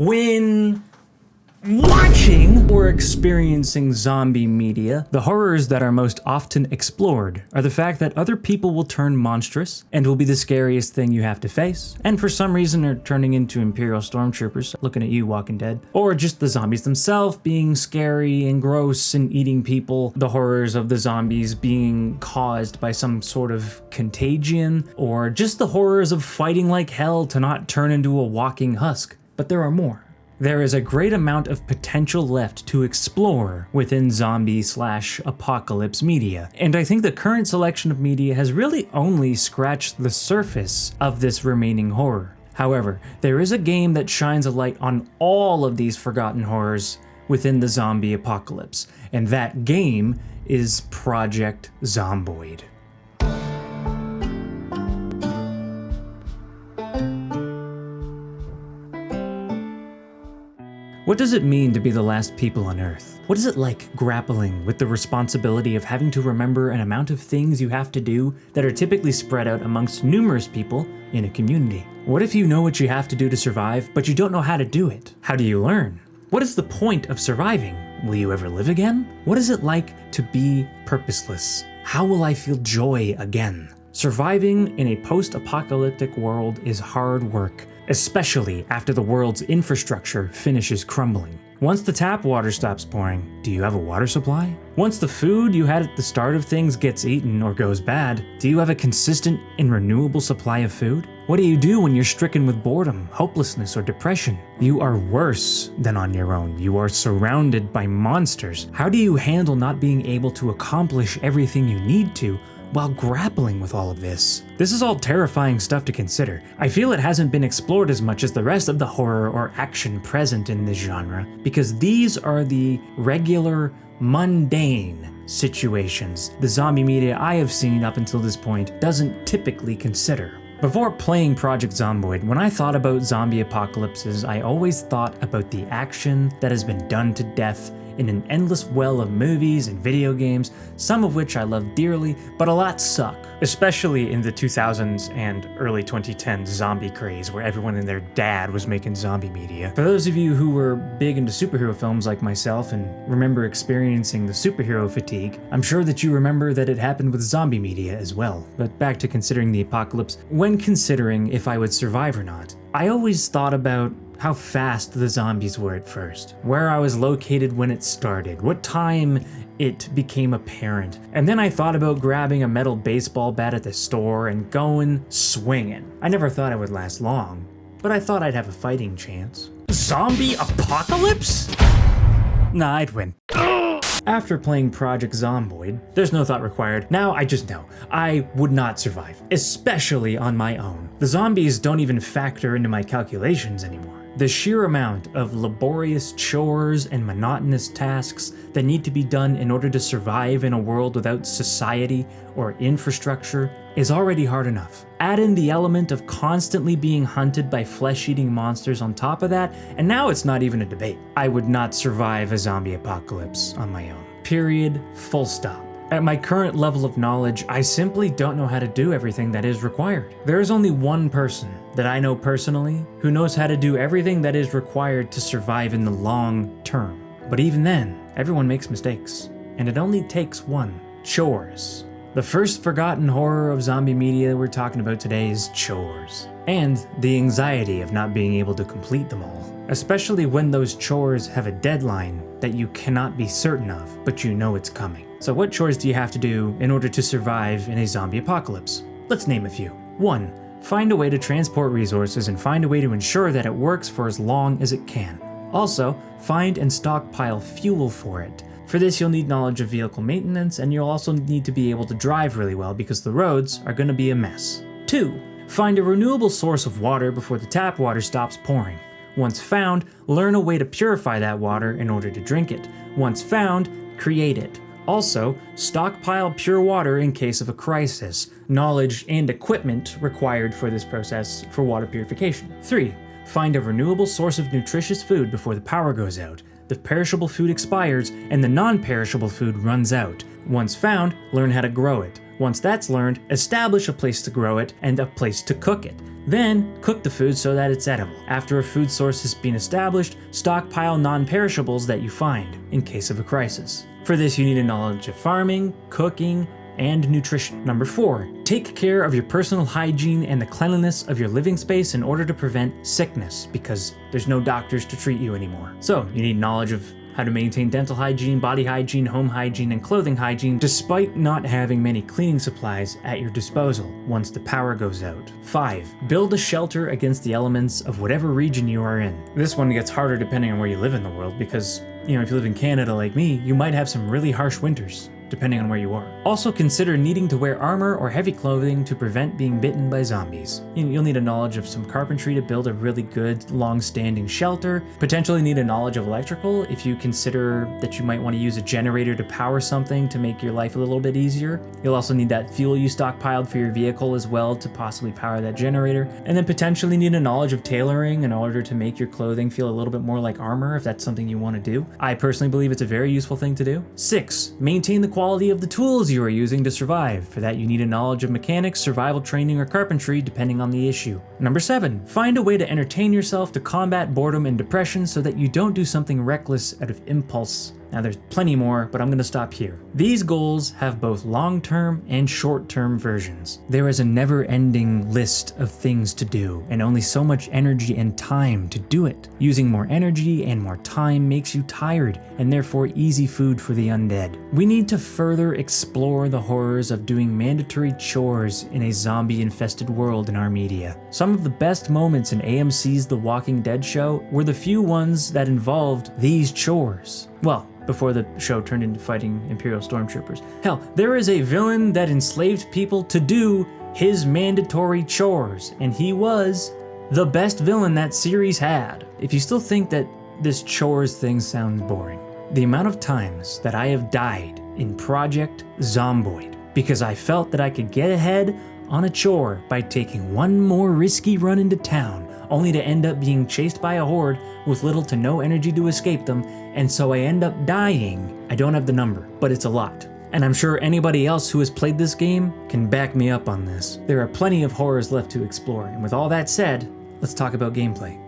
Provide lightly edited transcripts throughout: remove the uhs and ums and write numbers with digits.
When watching or experiencing zombie media, the horrors that are most often explored are the fact that other people will turn monstrous and will be the scariest thing you have to face, and for some reason are turning into Imperial Stormtroopers, looking at you, Walking Dead, or just the zombies themselves being scary and gross and eating people, the horrors of the zombies being caused by some sort of contagion, or just the horrors of fighting like hell to not turn into a walking husk. But there are more. There is a great amount of potential left to explore within zombie/apocalypse media, and I think the current selection of media has really only scratched the surface of this remaining horror. However, there is a game that shines a light on all of these forgotten horrors within the zombie apocalypse, and that game is Project Zomboid. What does it mean to be the last people on Earth? What is it like grappling with the responsibility of having to remember an amount of things you have to do that are typically spread out amongst numerous people in a community? What if you know what you have to do to survive, but you don't know how to do it? How do you learn? What is the point of surviving? Will you ever live again? What is it like to be purposeless? How will I feel joy again? Surviving in a post-apocalyptic world is hard work, especially after the world's infrastructure finishes crumbling. Once the tap water stops pouring, do you have a water supply? Once the food you had at the start of things gets eaten or goes bad, do you have a consistent and renewable supply of food? What do you do when you're stricken with boredom, hopelessness, or depression? You are worse than on your own. You are surrounded by monsters. How do you handle not being able to accomplish everything you need to while grappling with all of this? This is all terrifying stuff to consider. I feel it hasn't been explored as much as the rest of the horror or action present in this genre, because these are the regular, mundane situations the zombie media I have seen up until this point doesn't typically consider. Before playing Project Zomboid, when I thought about zombie apocalypses, I always thought about the action that has been done to death in an endless well of movies and video games, some of which I love dearly, but a lot suck. Especially in the 2000s and early 2010s zombie craze, where everyone and their dad was making zombie media. For those of you who were big into superhero films like myself and remember experiencing the superhero fatigue, I'm sure that you remember that it happened with zombie media as well. But back to considering the apocalypse, when considering if I would survive or not, I always thought about how fast the zombies were at first, where I was located when it started, what time it became apparent, and then I thought about grabbing a metal baseball bat at the store and going swinging. I never thought I would last long, but I thought I'd have a fighting chance. Zombie apocalypse? Nah, I'd win. After playing Project Zomboid, there's no thought required. Now I just know I would not survive, especially on my own. The zombies don't even factor into my calculations anymore. The sheer amount of laborious chores and monotonous tasks that need to be done in order to survive in a world without society or infrastructure is already hard enough. Add in the element of constantly being hunted by flesh-eating monsters on top of that, and now it's not even a debate. I would not survive a zombie apocalypse on my own. Period. Full stop. At my current level of knowledge, I simply don't know how to do everything that is required. There is only one person that I know personally who knows how to do everything that is required to survive in the long term. But even then, everyone makes mistakes, and it only takes one. Chores. The first forgotten horror of zombie media we're talking about today is chores, and the anxiety of not being able to complete them all, especially when those chores have a deadline that you cannot be certain of, but you know it's coming. So what chores do you have to do in order to survive in a zombie apocalypse? Let's name a few. 1. Find a way to transport resources and find a way to ensure that it works for as long as it can. Also, find and stockpile fuel for it. For this, you'll need knowledge of vehicle maintenance, and you'll also need to be able to drive really well because the roads are going to be a mess. 2. Find a renewable source of water before the tap water stops pouring. Once found, learn a way to purify that water in order to drink it. Once found, create it. Also, stockpile pure water in case of a crisis. Knowledge and equipment required for this process for water purification. 3. Find a renewable source of nutritious food before the power goes out. The perishable food expires and the non-perishable food runs out. Once found, learn how to grow it. Once that's learned, establish a place to grow it and a place to cook it. Then, cook the food so that it's edible. After a food source has been established, stockpile non-perishables that you find, in case of a crisis. For this, you need a knowledge of farming, cooking, and nutrition. Number 4, take care of your personal hygiene and the cleanliness of your living space in order to prevent sickness, because there's no doctors to treat you anymore. So, you need knowledge of how to maintain dental hygiene, body hygiene, home hygiene, and clothing hygiene, despite not having many cleaning supplies at your disposal once the power goes out. 5, build a shelter against the elements of whatever region you are in. This one gets harder depending on where you live in the world, because, if you live in Canada like me, you might have some really harsh winters, depending on where you are. Also consider needing to wear armor or heavy clothing to prevent being bitten by zombies. You'll need a knowledge of some carpentry to build a really good, long-standing shelter. Potentially need a knowledge of electrical if you consider that you might want to use a generator to power something to make your life a little bit easier. You'll also need that fuel you stockpiled for your vehicle as well to possibly power that generator. And then potentially need a knowledge of tailoring in order to make your clothing feel a little bit more like armor if that's something you want to do. I personally believe it's a very useful thing to do. 6, maintain the quality of the tools you are using to survive. For that, you need a knowledge of mechanics, survival training, or carpentry, depending on the issue. Number 7, find a way to entertain yourself to combat boredom and depression so that you don't do something reckless out of impulse. Now there's plenty more, but I'm going to stop here. These goals have both long-term and short-term versions. There is a never-ending list of things to do, and only so much energy and time to do it. Using more energy and more time makes you tired, and therefore easy food for the undead. We need to further explore the horrors of doing mandatory chores in a zombie-infested world in our media. Some of the best moments in AMC's The Walking Dead show were the few ones that involved these chores. Well, before the show turned into fighting Imperial stormtroopers. Hell, there is a villain that enslaved people to do his mandatory chores, and he was the best villain that series had. If you still think that this chores thing sounds boring, the amount of times that I have died in Project Zomboid because I felt that I could get ahead on a chore by taking one more risky run into town, only to end up being chased by a horde with little to no energy to escape them, and so I end up dying. I don't have the number, but it's a lot. And I'm sure anybody else who has played this game can back me up on this. There are plenty of horrors left to explore, and with all that said, let's talk about gameplay.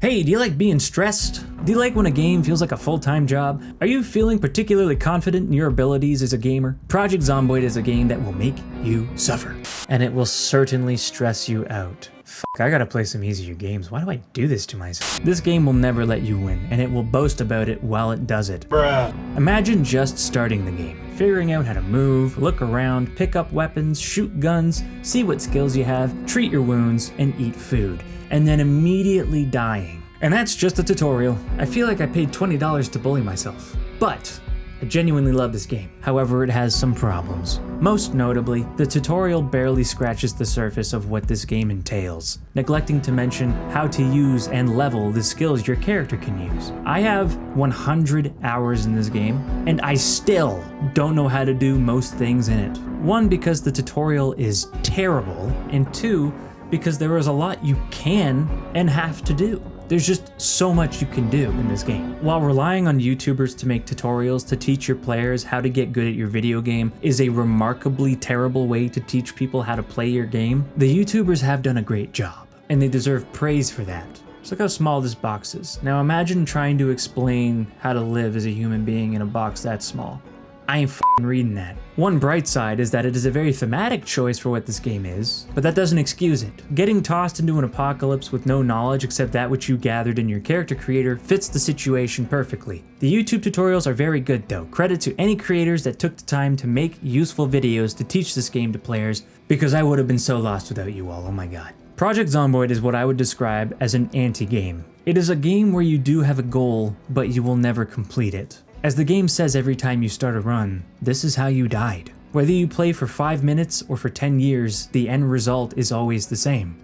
Hey, do you like being stressed? Do you like when a game feels like a full-time job? Are you feeling particularly confident in your abilities as a gamer? Project Zomboid is a game that will make you suffer. And it will certainly stress you out. Fuck, I gotta play some easier games. Why do I do this to myself? This game will never let you win, and it will boast about it while it does it. Bruh. Imagine just starting the game, figuring out how to move, look around, pick up weapons, shoot guns, see what skills you have, treat your wounds, and eat food, and then immediately dying. And that's just a tutorial. I feel like I paid $20 to bully myself. But I genuinely love this game. However, it has some problems. Most notably, the tutorial barely scratches the surface of what this game entails, neglecting to mention how to use and level the skills your character can use. I have 100 hours in this game, and I still don't know how to do most things in it. 1, because the tutorial is terrible, and 2, because there is a lot you can and have to do. There's just so much you can do in this game. While relying on YouTubers to make tutorials to teach your players how to get good at your video game is a remarkably terrible way to teach people how to play your game, the YouTubers have done a great job, and they deserve praise for that. Just look how small this box is. Now imagine trying to explain how to live as a human being in a box that small. I ain't f***ing reading that. One bright side is that it is a very thematic choice for what this game is, but that doesn't excuse it. Getting tossed into an apocalypse with no knowledge except that which you gathered in your character creator fits the situation perfectly. The YouTube tutorials are very good though. Credit to any creators that took the time to make useful videos to teach this game to players, because I would have been so lost without you all, oh my god. Project Zomboid is what I would describe as an anti-game. It is a game where you do have a goal, but you will never complete it. As the game says every time you start a run, this is how you died. Whether you play for 5 minutes or for 10 years, the end result is always the same.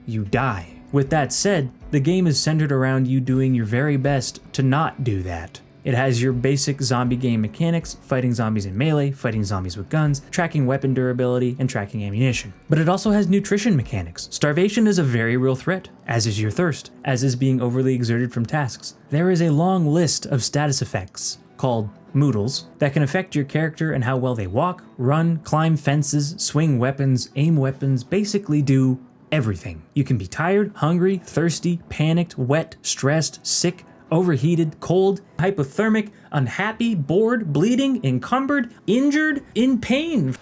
You die. With that said, the game is centered around you doing your very best to not do that. It has your basic zombie game mechanics, fighting zombies in melee, fighting zombies with guns, tracking weapon durability, and tracking ammunition. But it also has nutrition mechanics. Starvation is a very real threat, as is your thirst, as is being overly exerted from tasks. There is a long list of status effects, called Moodles, that can affect your character and how well they walk, run, climb fences, swing weapons, aim weapons, basically do everything. You can be tired, hungry, thirsty, panicked, wet, stressed, sick, overheated, cold, hypothermic, unhappy, bored, bleeding, encumbered, injured, in pain.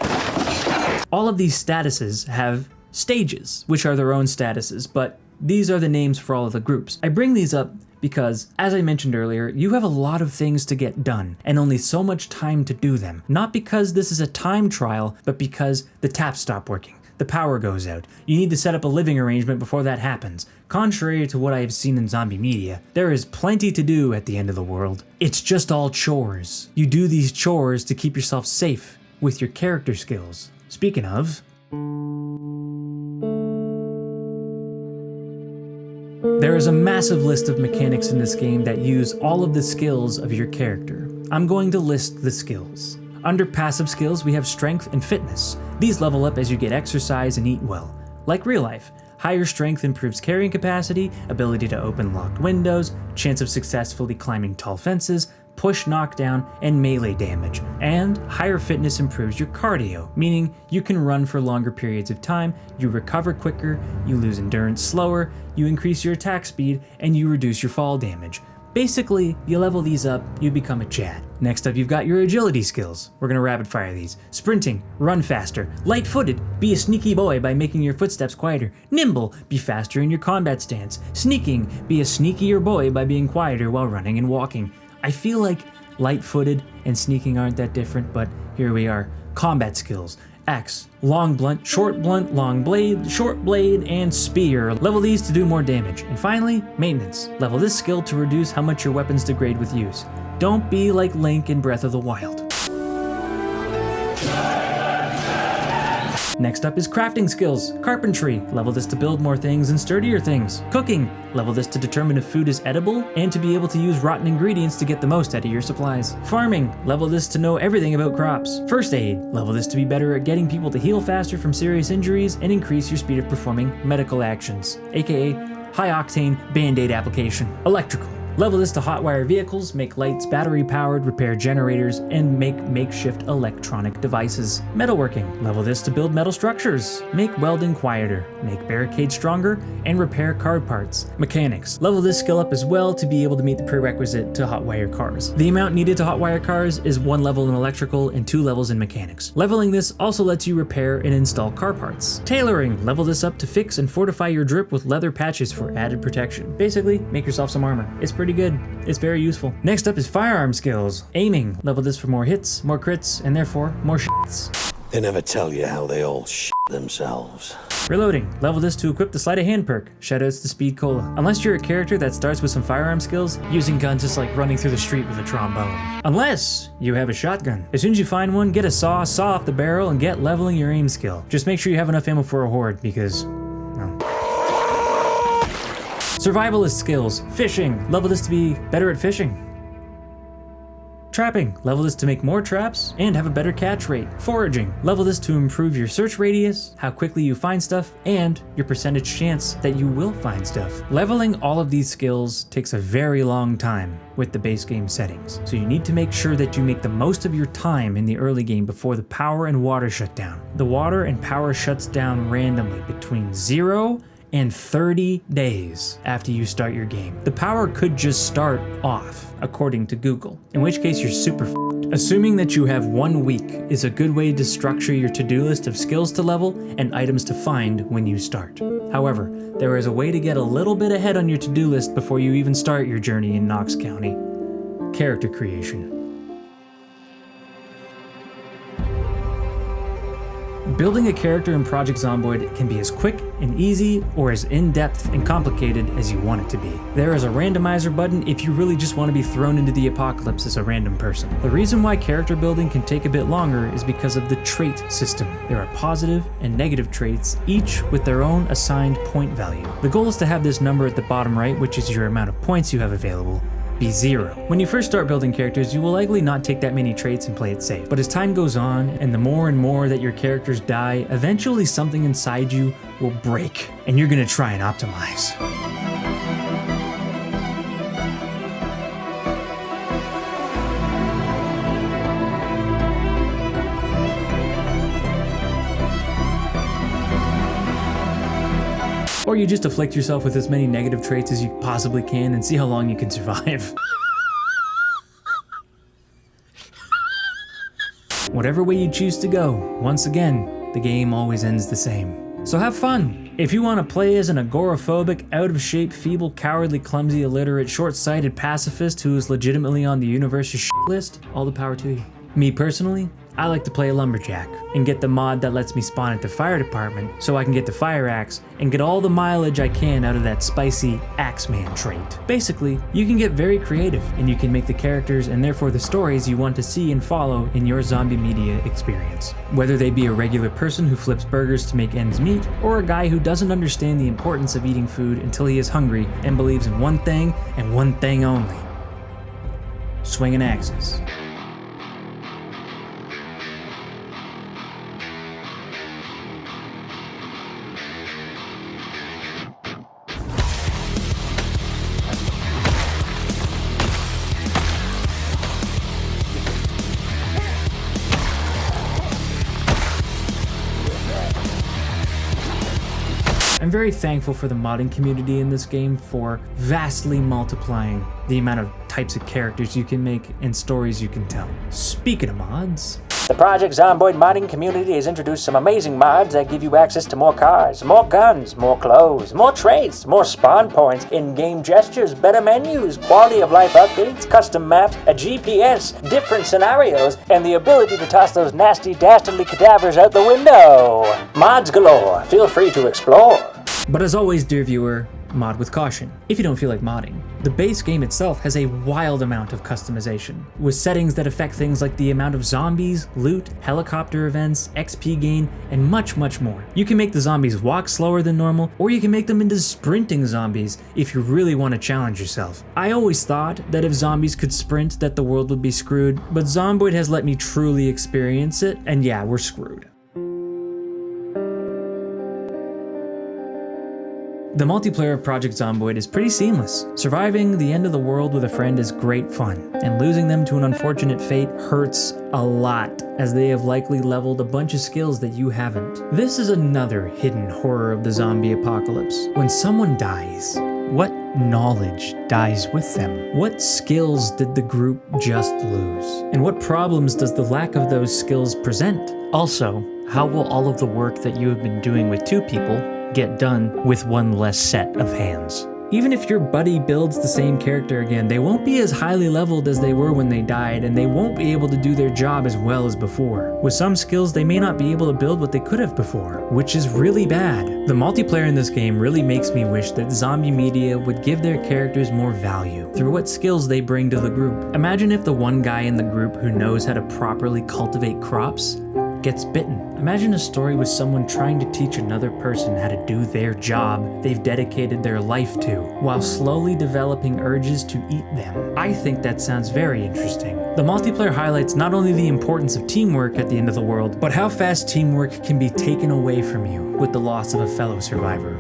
All of these statuses have stages, which are their own statuses, but these are the names for all of the groups. I bring these up because, as I mentioned earlier, you have a lot of things to get done, and only so much time to do them. Not because this is a time trial, but because the taps stop working. The power goes out. You need to set up a living arrangement before that happens. Contrary to what I have seen in zombie media, there is plenty to do at the end of the world. It's just all chores. You do these chores to keep yourself safe with your character skills. Speaking of, there is a massive list of mechanics in this game that use all of the skills of your character. I'm going to list the skills. Under passive skills, we have strength and fitness. These level up as you get exercise and eat well. Like real life, higher strength improves carrying capacity, ability to open locked windows, chance of successfully climbing tall fences, push knockdown, and melee damage. And higher fitness improves your cardio, meaning you can run for longer periods of time, you recover quicker, you lose endurance slower, you increase your attack speed, and you reduce your fall damage. Basically, you level these up, you become a Chad. Next up, you've got your agility skills. We're gonna rapid fire these. Sprinting, run faster. Light-footed, be a sneaky boy by making your footsteps quieter. Nimble, be faster in your combat stance. Sneaking, be a sneakier boy by being quieter while running and walking. I feel like light-footed and sneaking aren't that different, but here we are. Combat skills. Axe, long blunt, long blade, short blade, and spear. Level these to do more damage. And finally, maintenance. Level this skill to reduce how much your weapons degrade with use. Don't be like Link in Breath of the Wild. Next up is crafting skills. Carpentry, level this to build more things and sturdier things. Cooking, level this to determine if food is edible and to be able to use rotten ingredients to get the most out of your supplies. Farming, level this to know everything about crops. First aid, level this to be better at getting people to heal faster from serious injuries and increase your speed of performing medical actions, aka high octane band-aid application. Electrical, level this to hotwire vehicles, make lights battery powered, repair generators, and make makeshift electronic devices. Metalworking, level this to build metal structures, make welding quieter, make barricades stronger, and repair card parts. Mechanics, level this skill up as well to be able to meet the prerequisite to hotwire cars. The amount needed to hotwire cars is 1 level in electrical and 2 levels in mechanics. Leveling this also lets you repair and install car parts. Tailoring, level this up to fix and fortify your drip with leather patches for added protection. Basically, make yourself some armor. It's pretty good. It's very useful. Next up is firearm skills. Aiming, level this for more hits, more crits, and therefore more shits. They never tell you how they all shit themselves. Reloading, level this to equip the sleight of hand perk. Shoutouts to Speed Cola. Unless you're a character that starts with some firearm skills, using guns is like running through the street with a trombone. Unless you have a shotgun. As soon as you find one, get a saw off the barrel, and get leveling your aim skill. Just make sure you have enough ammo for a horde, because, well. Survivalist skills. Fishing, level this to be better at fishing. Trapping, level this to make more traps and have a better catch rate. Foraging, level this to improve your search radius, how quickly you find stuff, and your percentage chance that you will find stuff. Leveling all of these skills takes a very long time with the base game settings, so you need to make sure that you make the most of your time in the early game before the power and water shut down. The water and power shuts down randomly between 0 and 30 days after you start your game. The power could just start off, according to Google, in which case you're super f***ed. Assuming that you have 1 week is a good way to structure your to-do list of skills to level and items to find when you start. However, there is a way to get a little bit ahead on your to-do list before you even start your journey in Knox County. Character creation. Building a character in Project Zomboid can be as quick and easy or as in-depth and complicated as you want it to be. There is a randomizer button if you really just want to be thrown into the apocalypse as a random person. The reason why character building can take a bit longer is because of the trait system. There are positive and negative traits, each with their own assigned point value. The goal is to have this number at the bottom right, which is your amount of points you have available, be 0. When you first start building characters, you will likely not take that many traits and play it safe. But as time goes on, and the more and more that your characters die, eventually something inside you will break, and you're gonna try and optimize. Or you just afflict yourself with as many negative traits as you possibly can and see how long you can survive. Whatever way you choose to go, once again, the game always ends the same. So have fun! If you want to play as an agoraphobic, out-of-shape, feeble, cowardly, clumsy, illiterate, short-sighted pacifist who is legitimately on the universe's shit list, all the power to you. Me personally, I like to play a lumberjack and get the mod that lets me spawn at the fire department so I can get the fire axe and get all the mileage I can out of that spicy Axeman trait. Basically, you can get very creative and you can make the characters and therefore the stories you want to see and follow in your zombie media experience. Whether they be a regular person who flips burgers to make ends meet, or a guy who doesn't understand the importance of eating food until he is hungry and believes in one thing and one thing only: swinging axes. I'm very thankful for the modding community in this game for vastly multiplying the amount of types of characters you can make and stories you can tell. Speaking of mods, the Project Zomboid modding community has introduced some amazing mods that give you access to more cars, more guns, more clothes, more traits, more spawn points, in-game gestures, better menus, quality of life updates, custom maps, a GPS, different scenarios, and the ability to toss those nasty, dastardly cadavers out the window. Mods galore. Feel free to explore. but as always, dear viewer, mod with caution if you don't feel like modding. The base game itself has a wild amount of customization, with settings that affect things like the amount of zombies, loot, helicopter events, XP gain, and much, much more. You can make the zombies walk slower than normal, or you can make them into sprinting zombies if you really want to challenge yourself. I always thought that if zombies could sprint that the world would be screwed, but Zomboid has let me truly experience it, and yeah, we're screwed. The multiplayer of Project Zomboid is pretty seamless. Surviving the end of the world with a friend is great fun, and losing them to an unfortunate fate hurts a lot, as they have likely leveled a bunch of skills that you haven't. This is another hidden horror of the zombie apocalypse. When someone dies, what knowledge dies with them? What skills did the group just lose? And what problems does the lack of those skills present? Also, how will all of the work that you have been doing with 2 people get done with 1 less set of hands? Even if your buddy builds the same character again, they won't be as highly leveled as they were when they died, and they won't be able to do their job as well as before. With some skills, they may not be able to build what they could have before, which is really bad. The multiplayer in this game really makes me wish that zombie media would give their characters more value through what skills they bring to the group. Imagine if the one guy in the group who knows how to properly cultivate crops gets bitten. Imagine a story with someone trying to teach another person how to do their job they've dedicated their life to, while slowly developing urges to eat them. I think that sounds very interesting. The multiplayer highlights not only the importance of teamwork at the end of the world, but how fast teamwork can be taken away from you with the loss of a fellow survivor.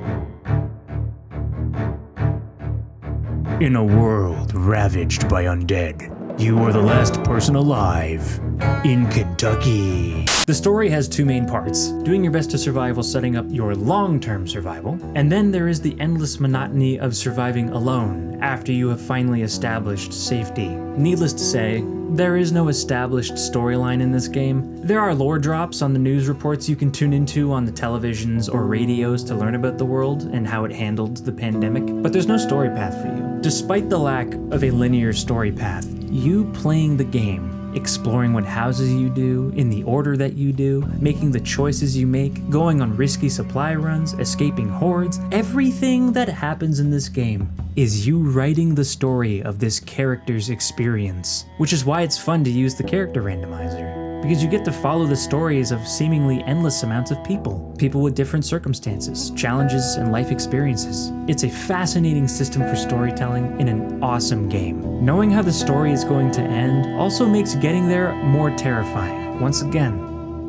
In a world ravaged by undead, you are the last person alive in Kentucky. The story has 2 main parts: doing your best to survive while setting up your long-term survival, and then there is the endless monotony of surviving alone after you have finally established safety. Needless to say, there is no established storyline in this game. There are lore drops on the news reports you can tune into on the televisions or radios to learn about the world and how it handled the pandemic, but there's no story path for you. Despite the lack of a linear story path, you playing the game, exploring what houses you do, in the order that you do, making the choices you make, going on risky supply runs, escaping hordes, everything that happens in this game is you writing the story of this character's experience. Which is why it's fun to use the character randomizer, because you get to follow the stories of seemingly endless amounts of people with different circumstances, challenges, and life experiences. It's a fascinating system for storytelling in an awesome game. Knowing how the story is going to end also makes getting there more terrifying. Once again,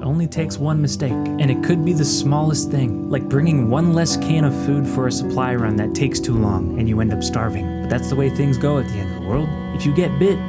it only takes 1 mistake, and it could be the smallest thing, like bringing 1 less can of food for a supply run that takes too long and you end up starving. But that's the way things go at the end of the world. If you get bit,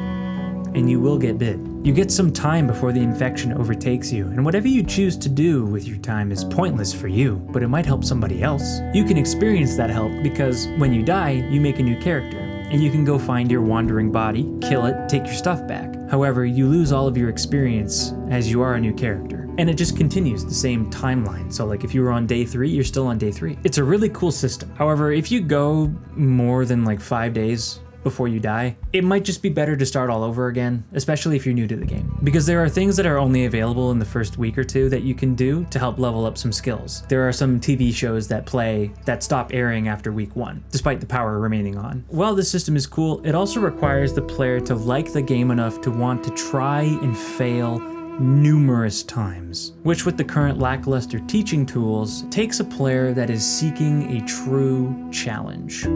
and you will get bit, You get some time before the infection overtakes you, and whatever you choose to do with your time is pointless for you, but it might help somebody else. You can experience that help because when you die, you make a new character, and you can go find your wandering body, kill it, take your stuff back. However, you lose all of your experience as you are a new character. And it just continues the same timeline. So like if you were on day 3, you're still on day 3. It's a really cool system. However, if you go more than like 5 days before you die, it might just be better to start all over again, especially if you're new to the game. Because there are things that are only available in the first week or two that you can do to help level up some skills. There are some TV shows that stop airing after week 1, despite the power remaining on. While this system is cool, it also requires the player to like the game enough to want to try and fail numerous times, which with the current lackluster teaching tools takes a player that is seeking a true challenge.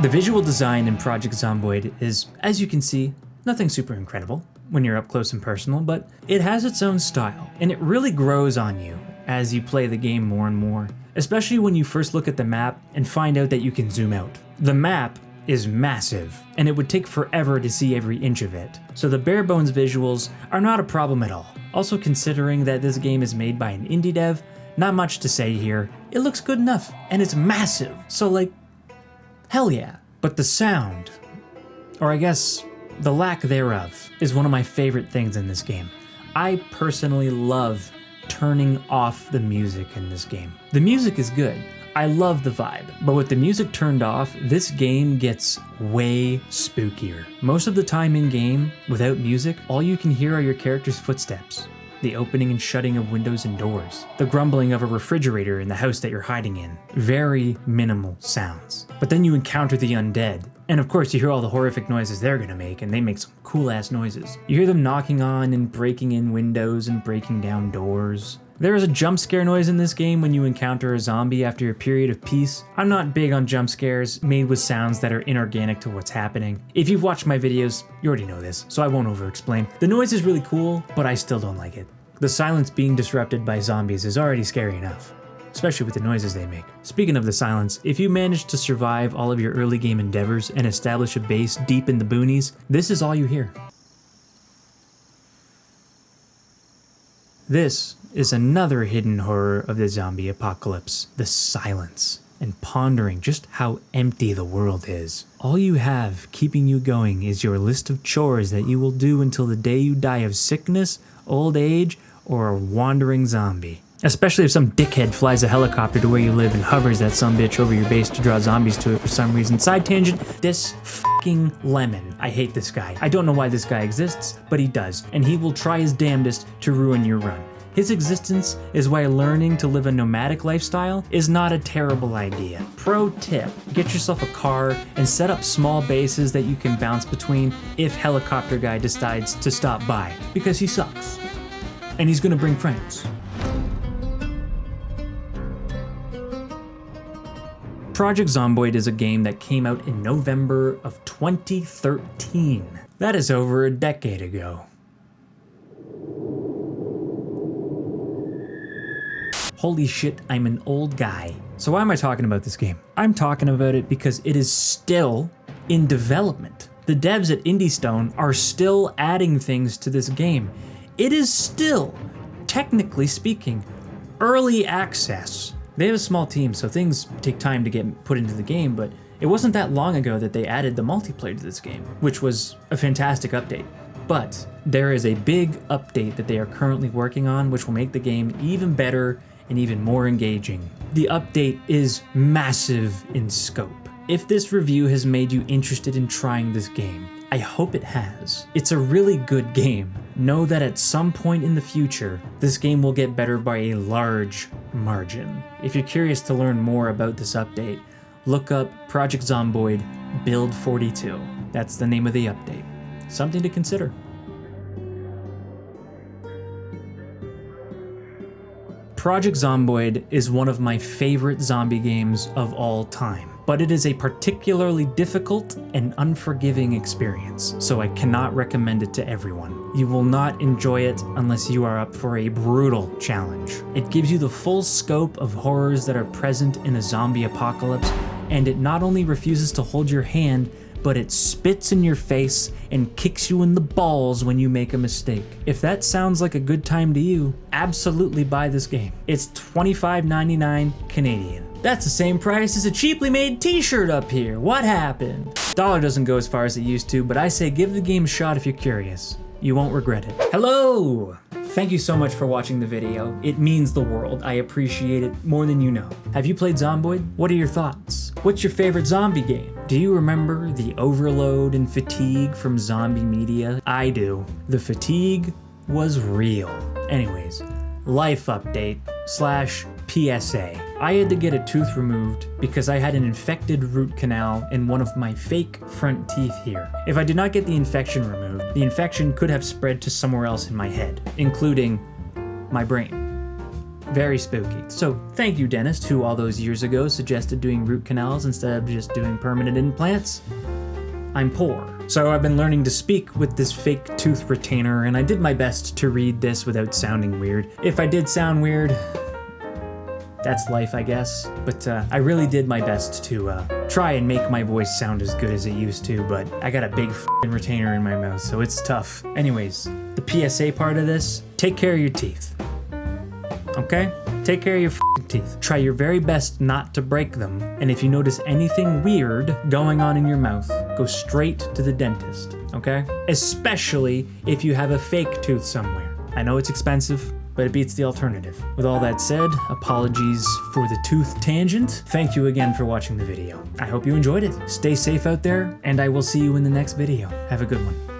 The visual design in Project Zomboid is, as you can see, nothing super incredible when you're up close and personal, but it has its own style, and it really grows on you as you play the game more and more, especially when you first look at the map and find out that you can zoom out. The map is massive, and it would take forever to see every inch of it, so the bare bones visuals are not a problem at all. Also, considering that this game is made by an indie dev, not much to say here. It looks good enough, and it's massive, so like, hell yeah. But the sound, or I guess the lack thereof, is one of my favorite things in this game. I personally love turning off the music in this game. The music is good. I love the vibe, but with the music turned off, this game gets way spookier. Most of the time in game, without music, all you can hear are your character's footsteps, the opening and shutting of windows and doors, the grumbling of a refrigerator in the house that you're hiding in. Very minimal sounds. But then you encounter the undead, and of course you hear all the horrific noises they're gonna make, and they make some cool ass noises. You hear them knocking on and breaking in windows and breaking down doors. There is a jump scare noise in this game when you encounter a zombie after a period of peace. I'm not big on jump scares made with sounds that are inorganic to what's happening. If you've watched my videos, you already know this, so I won't over-explain. The noise is really cool, but I still don't like it. The silence being disrupted by zombies is already scary enough, especially with the noises they make. Speaking of the silence, if you manage to survive all of your early game endeavors and establish a base deep in the boonies, this is all you hear. This is another hidden horror of the zombie apocalypse, the silence, and pondering just how empty the world is. All you have keeping you going is your list of chores that you will do until the day you die of sickness, old age, or a wandering zombie. Especially if some dickhead flies a helicopter to where you live and hovers that sumbitch over your base to draw zombies to it for some reason. Side tangent, this fucking lemon. I hate this guy. I don't know why this guy exists, but he does, and he will try his damnedest to ruin your run. His existence is why learning to live a nomadic lifestyle is not a terrible idea. Pro tip, get yourself a car and set up small bases that you can bounce between if helicopter guy decides to stop by, because he sucks. And he's gonna bring friends. Project Zomboid is a game that came out in November of 2013. That is over a decade ago. Holy shit, I'm an old guy. So why am I talking about this game? I'm talking about it because it is still in development. The devs at IndieStone are still adding things to this game. It is still, technically speaking, early access. They have a small team, so things take time to get put into the game, but it wasn't that long ago that they added the multiplayer to this game, which was a fantastic update. But there is a big update that they are currently working on, which will make the game even better and even more engaging. The update is massive in scope. If this review has made you interested in trying this game, I hope it has. It's a really good game. Know that at some point in the future, this game will get better by a large margin. If you're curious to learn more about this update, look up Project Zomboid Build 42. That's the name of the update. Something to consider. Project Zomboid is one of my favorite zombie games of all time, but it is a particularly difficult and unforgiving experience, so I cannot recommend it to everyone. You will not enjoy it unless you are up for a brutal challenge. It gives you the full scope of horrors that are present in a zombie apocalypse, and it not only refuses to hold your hand, but it spits in your face and kicks you in the balls when you make a mistake. If that sounds like a good time to you, absolutely buy this game. It's $25.99 Canadian. That's the same price as a cheaply made t-shirt up here. What happened? Dollar doesn't go as far as it used to, but I say give the game a shot if you're curious. You won't regret it. Hello! Thank you so much for watching the video. It means the world. I appreciate it more than you know. Have you played Zomboid? What are your thoughts? What's your favorite zombie game? Do you remember the overload and fatigue from zombie media? I do. The fatigue was real. Anyways, life update / PSA. I had to get a tooth removed because I had an infected root canal in one of my fake front teeth here. If I did not get the infection removed, the infection could have spread to somewhere else in my head, including my brain. Very spooky. So thank you, dentist, who all those years ago suggested doing root canals instead of just doing permanent implants. I'm poor. So I've been learning to speak with this fake tooth retainer, and I did my best to read this without sounding weird. If I did sound weird, that's life, I guess. But I really did my best to try and make my voice sound as good as it used to, but I got a big f***ing retainer in my mouth, so it's tough. Anyways, the PSA part of this, take care of your teeth. Okay? Take care of your f***ing teeth. Try your very best not to break them, and if you notice anything weird going on in your mouth, go straight to the dentist, okay? Especially if you have a fake tooth somewhere. I know it's expensive, but it beats the alternative. With all that said, apologies for the tooth tangent. Thank you again for watching the video. I hope you enjoyed it. Stay safe out there, and I will see you in the next video. Have a good one.